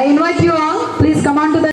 I invite you all, please come on to the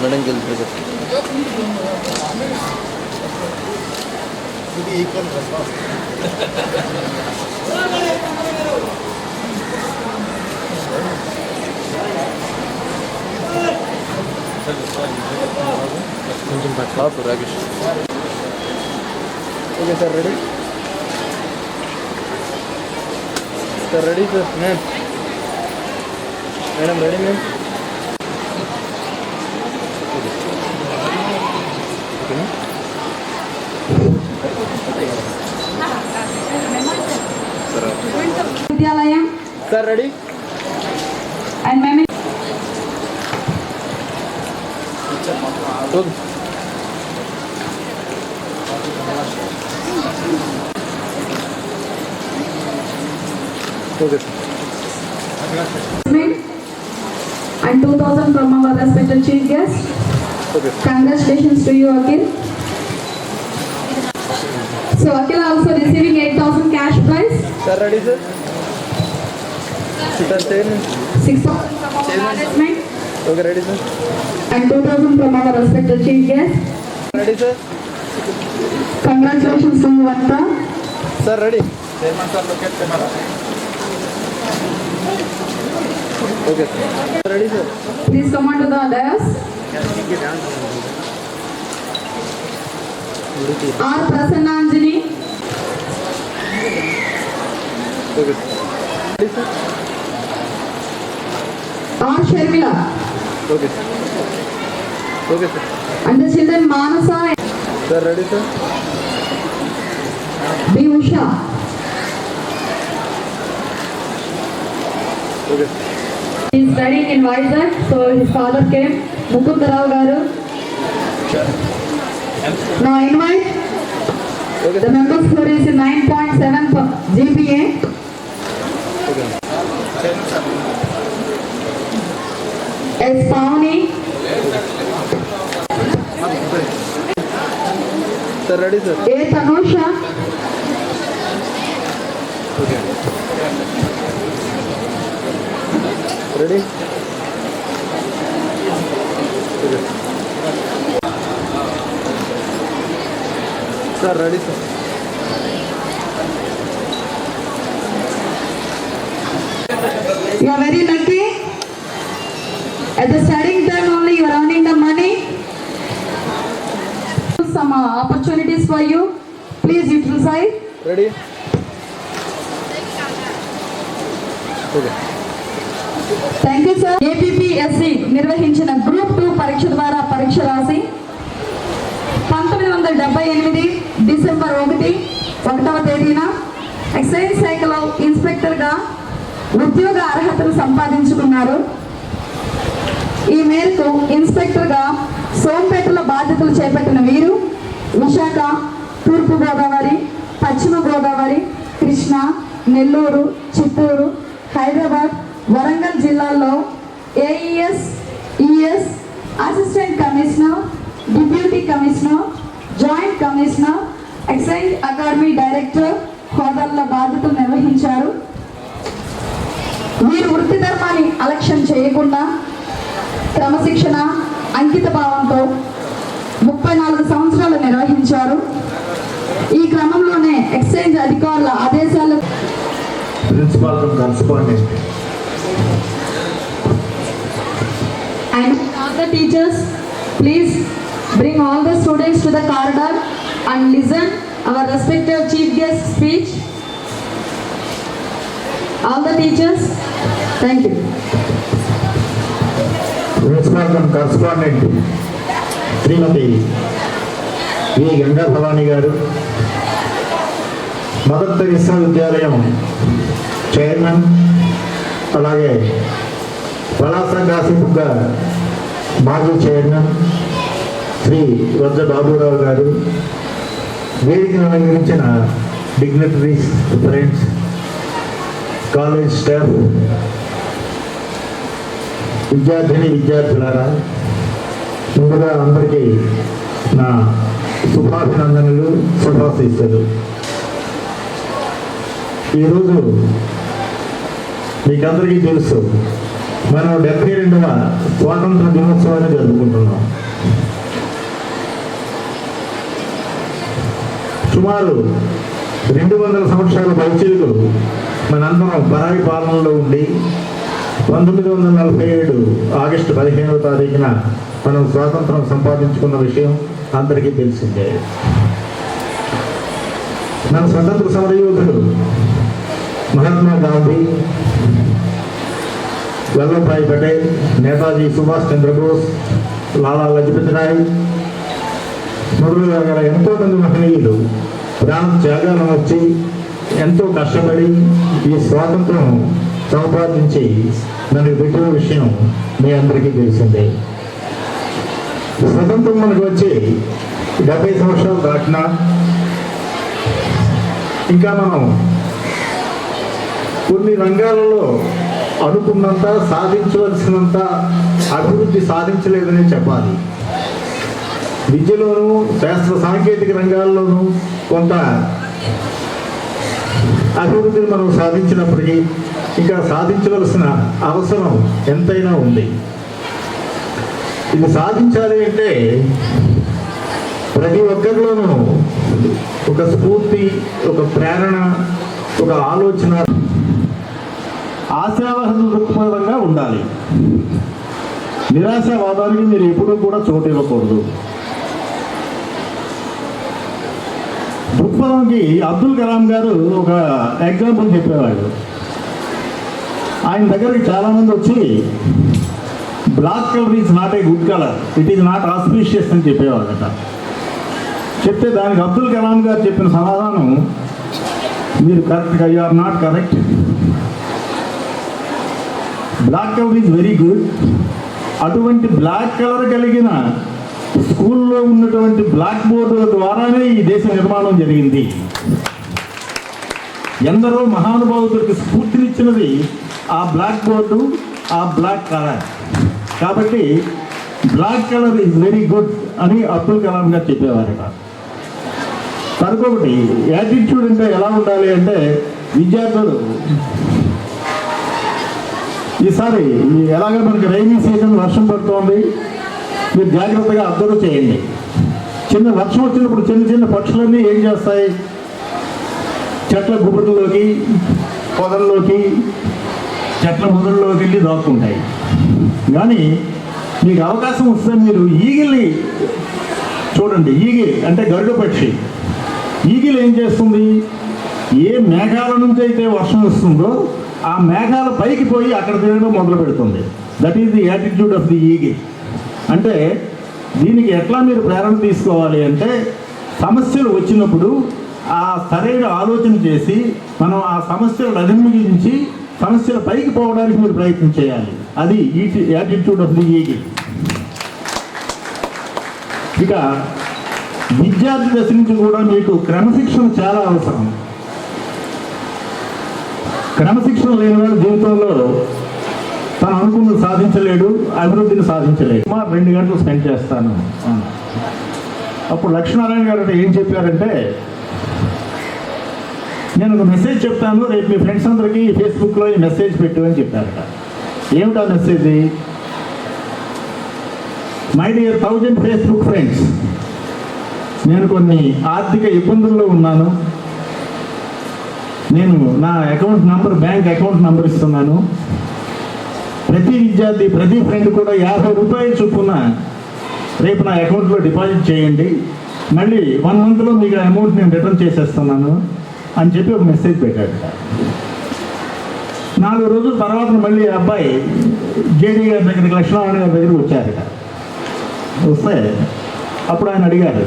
madam గెలిపి కొంచెం పట్ల Rakesh. Okay sir, ready sir, ready sir. Ma'am madam ready ma'am. ఓకేనా విద్యాలయం sir, ready and ma'am okay. Okay sir. and 2000 from our respected chief guest. Okay Congratulations to you, Akhil. So Akhil also receiving 8,000 cash prize. Sir, ready sir. Sir chairman. 6,000 from our management okay, ready sir. and 2,000 from our respected chief guest. Ready sir. Congratulations to you, Anta. Sir, ready. Chairman sir, locate camera. Okay sir, ready sir. Please come on to the dais. R. Prasanna Anjani. Okay sir, ready sir. R. Sharmila. Okay sir. Okay sir. And the children Manasa sir, ready sir. B. Usha. Okay sir. He is studying in Vizag, so his father came. Mukund Rao Garu. Now I invite okay the sir. members who is 9.7 GPA. Okay S. Pavani. Sir, ready sir. A. Tanusha. Okay ready. Okay sir, ready sir. You are very lucky. At the studying time only you are earning the money. Some opportunities for you. Please utilize. Ready. Okay thank you sir. APSC నిర్వహించిన group 2 పరీక్ష ద్వారా పరీక్ష రాసి 1978 December 1వ తేదీన excise శాఖలో ఇన్స్పెక్టర్గా ఉద్యోగ అర్హతను సంపాదించుకున్నారు. ఈ మేరకు ఇన్స్పెక్టర్గా సోంపేటలో బాధ్యతలు చేపట్టిన వీరు విశాఖ, తూర్పు గోదావరి, పశ్చిమ గోదావరి, కృష్ణా, నెల్లూరు, చిత్తూరు, హైదరాబాద్, వరంగల్ జిల్లాల్లో AES, ES, assistant commissioner, deputy commissioner, joint commissioner, excise academy director హోదాల్లో బాధ్యతలు నిర్వహించారు. వీరు వృత్తి ధర్మాన్ని అలక్ష్యం చేయకుండా క్రమశిక్షణ, అంకిత భావంతో 34 సంవత్సరాలు నిర్వహించారు. ఈ క్రమంలోనే ఎక్సైజ్ అధికారుల ఆదేశాలు principal correspondent and all the teachers, please bring all the students to the corridor and listen our respective chief guest speech. All the teachers, thank you. Principal correspondent Srimati V Ganga Bhavani garu, Mother Teresa విద్యాలయం chairman, అలాగే పలాస గాసిపుగా మాజీ chairman Shri Vajja Baburao గారు, వేదికను అలంకరించిన dignitaries, friends, college staff, విద్యార్థిని విద్యార్థులారా, ముందుగా అందరికీ నా శుభాభినందనలు, శుభాశీస్సులు. ఈరోజు మీకందరికీ తెలుసు, మనం 72వ స్వాతంత్ర దినోత్సవాన్ని జరుపుకుంటున్నాం. సుమారు 200 సంవత్సరాల పైచిలకు మనందరం పరాయి పాలనలో ఉండి 1947 ఆగస్టు 15వ తారీఖున మనం స్వాతంత్రం సంపాదించుకున్న విషయం అందరికీ తెలిసిందే. మన స్వతంత్ర సమరయోధులు మహాత్మా గాంధీ, వల్లభాయ్ పటేల్, నేతాజీ సుభాష్ చంద్రబోస్, లాలా లజపతి రాయ్ మొదలుగా ఎంతో మంది మహనీయులు ప్రాణ త్యాగాలను వచ్చి ఎంతో కష్టపడి ఈ స్వాతంత్రం సంపాదించి మనకు పెట్టిన విషయం మీ అందరికీ తెలిసిందే. స్వతంత్రం మనకు వచ్చి 70 సంవత్సరాలు దాటినా ఇంకా మనం కొన్ని రంగాలలో అనుకున్నంత, సాధించవలసినంత అభివృద్ధి సాధించలేదని చెప్పాలి. విద్యలోనూ శాస్త్ర సాంకేతిక రంగాల్లోనూ కొంత అభివృద్ధిని మనం సాధించినప్పటికీ ఇంకా సాధించవలసిన అవసరం ఎంతైనా ఉంది. ఇది సాధించాలి అంటే ప్రతి ఒక్కరిలోనూ ఒక స్ఫూర్తి, ఒక ప్రేరణ, ఒక ఆలోచన, ఆశావాహ దృక్పథంగా ఉండాలి. నిరాశావాదానికి మీరు ఎప్పుడూ కూడా చోటు ఇవ్వకూడదు. దృక్పథంకి అబ్దుల్ కలాం గారు ఒక ఎగ్జాంపుల్ చెప్పేవాడు. ఆయన దగ్గరికి చాలామంది వచ్చి black colour is not a good colour, it is not auspicious అని చెప్పేవాడట. చెప్తే దానికి అబ్దుల్ కలాం గారు చెప్పిన సమాధానం, మీరు కరెక్ట్గా, you are not correct. Black colour is very good. అటువంటి బ్లాక్ కలర్ కలిగిన స్కూల్లో ఉన్నటువంటి బ్లాక్ బోర్డుల ద్వారానే ఈ దేశ నిర్మాణం జరిగింది. ఎందరో మహానుభావులకు స్ఫూర్తినిచ్చినది ఆ బ్లాక్ బోర్డు, ఆ బ్లాక్ కలర్. కాబట్టి black colour is very good అని అబ్దుల్ కలాం గారు చెప్పేవారట. మరొకటి, యాటిట్యూడ్ అంటే ఎలా ఉండాలి అంటే, విద్యార్థులు ఈసారి ఎలాగ మనకి రైనీ సీజన్, వర్షం పడుతోంది, మీరు జాగ్రత్తగా అబ్జర్వ్ చేయండి. చిన్న వర్షం వచ్చినప్పుడు చిన్న చిన్న పక్షులన్నీ ఏం చేస్తాయి, చెట్ల గుబురులోకి, పొదల్లోకి, చెట్ల మొదల్లోకి వెళ్ళి దాక్కుంటాయి. కానీ మీకు అవకాశం వస్తే మీరు ఈగిల్ని చూడండి. ఈగిల్ అంటే గరుడ పక్షి. ఈగిల్ ఏం చేస్తుంది, ఏ మేఘాల నుంచి అయితే వర్షం వస్తుందో ఆ మేఘాల పైకి పోయి అక్కడ తిరగడం మొదలు పెడుతుంది. That is the attitude of the eagle. అంటే దీనికి ఎట్లా మీరు ప్రేరణ తీసుకోవాలి అంటే, సమస్యలు వచ్చినప్పుడు ఆ సరైన ఆలోచన చేసి మనం ఆ సమస్యలను అధిగమించి సమస్యల పైకి పోవడానికి మీరు ప్రయత్నం చేయాలి. అది యాటిట్యూడ్ ఆఫ్ ది ఈగిల్. ఇక విద్యార్థి దశ నుంచి కూడా మీకు క్రమశిక్షణ చాలా అవసరం. క్రమశిక్షణ లేని వాడు జీవితంలో తను అనుకున్నది సాధించలేడు, అభివృద్ధిని సాధించలేడు. 2 గంటలు స్పెండ్ చేస్తాను. అప్పుడు లక్ష్మీనారాయణ గారు ఏం చెప్పారంటే, నేను ఒక మెసేజ్ చెప్తాను, రేపు మీ ఫ్రెండ్స్ అందరికీ ఫేస్బుక్లో ఈ మెసేజ్ పెట్టు అని చెప్పారట. ఏమిటా message? My dear 1000 Facebook friends, నేను కొన్ని ఆర్థిక ఇబ్బందుల్లో ఉన్నాను. నేను నా account number, bank account number ఇస్తున్నాను. ప్రతి విద్యార్థి, ప్రతి ఫ్రెండ్ కూడా 50 రూపాయలు చొప్పున రేపు నా అకౌంట్లో డిపాజిట్ చేయండి. మళ్ళీ 1 మంత్లో మీకు అమౌంట్ నేను రిటర్న్ చేసేస్తున్నాను అని చెప్పి ఒక మెసేజ్ పెట్టాడు. 4 రోజుల తర్వాత మళ్ళీ అబ్బాయి జేడీ గారి దగ్గరికి, లక్ష్మీనారాయణ గారి దగ్గరికి వచ్చారట. వస్తే అప్పుడు ఆయన అడిగారు,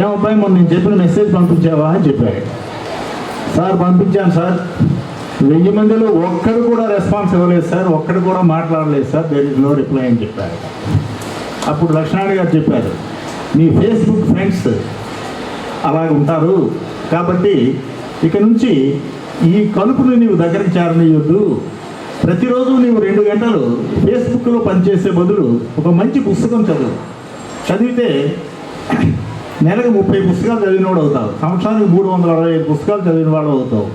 ఏమబ్బాయి మొన్న నేను చెప్పిన మెసేజ్ పంపించావా అని చెప్పాడు. సార్ పంపించాను సార్, 1000 మందిలో ఒక్కడు కూడా రెస్పాన్స్ ఇవ్వలేదు సార్, ఒక్కడు కూడా మాట్లాడలేదు sir, there is no reply అని చెప్పారు. అప్పుడు లక్ష్మీనారాయణ గారు చెప్పారు, మీ ఫేస్బుక్ ఫ్రెండ్స్ అలాగ ఉంటారు కాబట్టి ఇక నుంచి ఈ కలుపుని నీవు దగ్గరికి చేరనీయొద్దు. ప్రతిరోజు నీవు 2 గంటలు గంటలు ఫేస్బుక్లో పనిచేసే బదులు ఒక మంచి పుస్తకం చదివితే నెలకు 30 పుస్తకాలు చదివినవాడు అవుతావు, సంవత్సరానికి 365 పుస్తకాలు చదివిన వాడు అవుతావు.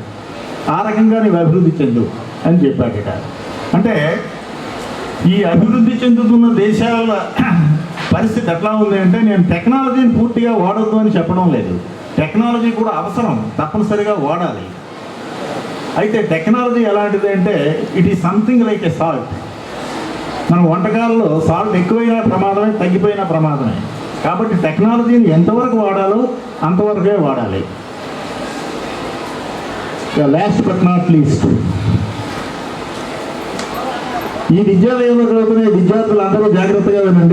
ఆ రకంగా నీవు అభివృద్ధి చెందు అని చెప్పాడట. అంటే ఈ అభివృద్ధి చెందుతున్న దేశాల పరిస్థితి ఎట్లా ఉంది అంటే, నేను టెక్నాలజీని పూర్తిగా వాడొద్దు అని చెప్పడం లేదు. టెక్నాలజీ కూడా అవసరం, తప్పనిసరిగా వాడాలి. అయితే టెక్నాలజీ ఎలాంటిది అంటే, it is something like A salt. మన వంటకాలలో సాల్ట్ ఎక్కువైనా ప్రమాదమే, తగ్గిపోయినా ప్రమాదమే. కాబట్టి టెక్నాలజీని ఎంతవరకు వాడాలో అంతవరకే వాడాలి. లాస్ట్ బట్ నాట్ లీస్ట్, ఈ విద్యాలయంలో చదువుకునే విద్యార్థులందరూ జాగ్రత్తగా వినండి.